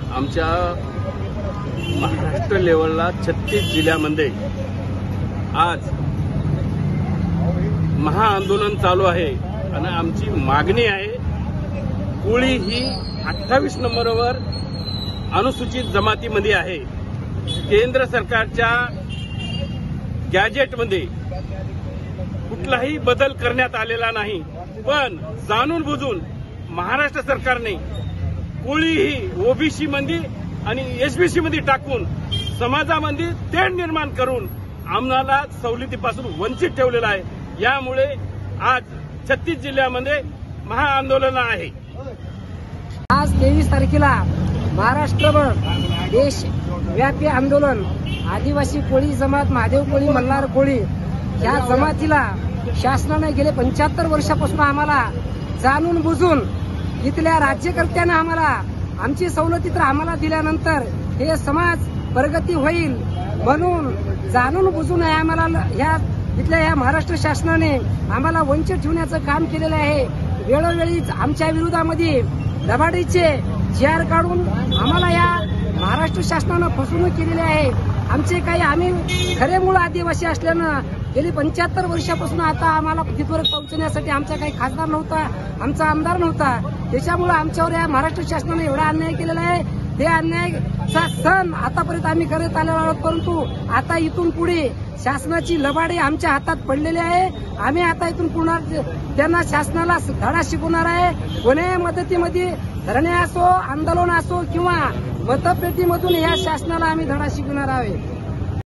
आमच्या महाराष्ट्र लेवलला 36 जिल्ह्यामध्ये आज महाआंदोलन चालू आहे आणि आमची मागणी आहे, कोळी ही 28 नंबरवर अनुसूचित जमातीमध्ये आहे। केंद्र सरकारच्या गॅजेटमध्ये कुठलाही बदल करण्यात आलेला नाही, पण जाणून बुजून महाराष्ट्र सरकारने कोळी ही ओबीसी मध्ये आणि एसबीसी मध्ये टाकून समाजामध्ये तेढ निर्माण करून आम्हाला सवलतीपासून वंचित ठेवलेला आहे। यामुळे आज 36 जिल्ह्यामध्ये महाआंदोलन आहे। आज 23 तारखेला महाराष्ट्रभर देशव्यापी आंदोलन आदिवासी कोळी जमात, महादेव कोळी, मल्हार कोळी या जमातीला शासनाने गेले 75 वर्षापासून आम्हाला जाणून बुजून इथल्या राज्यकर्त्यांना आम्हाला आमची सवलती तर आम्हाला दिल्यानंतर हे समाज प्रगती होईल म्हणून जाणून बुजून आम्हाला इथल्या या महाराष्ट्र शासनाने आम्हाला वंचित ठेवण्याचं काम केलेलं आहे। वेळोवेळी आमच्या विरोधामध्ये दबाडीचे जीआर काढून आम्हाला या महाराष्ट्र शासनानं फसवणूक केलेली आहे। आमचे काही आम्ही खरे मूळ आदिवासी असल्यानं गेली 75 वर्षापासून आता आम्हाला तिथपर्यंत पोहोचण्यासाठी आमचा काही खासदार नव्हता, आमचा आमदार नव्हता। त्याच्यामुळे आमच्यावर या महाराष्ट्र शासनाने एवढा अन्याय केलेला आहे। ते अन्यायाचा सण आतापर्यंत आम्ही करत आलेलो आहोत, परंतु आता इथून पुढे शासनाची लबाडी आमच्या हातात पडलेली आहे। आम्ही आता इथून पुन्हा त्यांना शासनाला धडा शिकवणार आहे। कोण्याही मदतीमध्ये धरणे असो, आंदोलन असो किंवा मतपेटीमधून या शासनाला आम्ही धडा शिकवणार आहोत।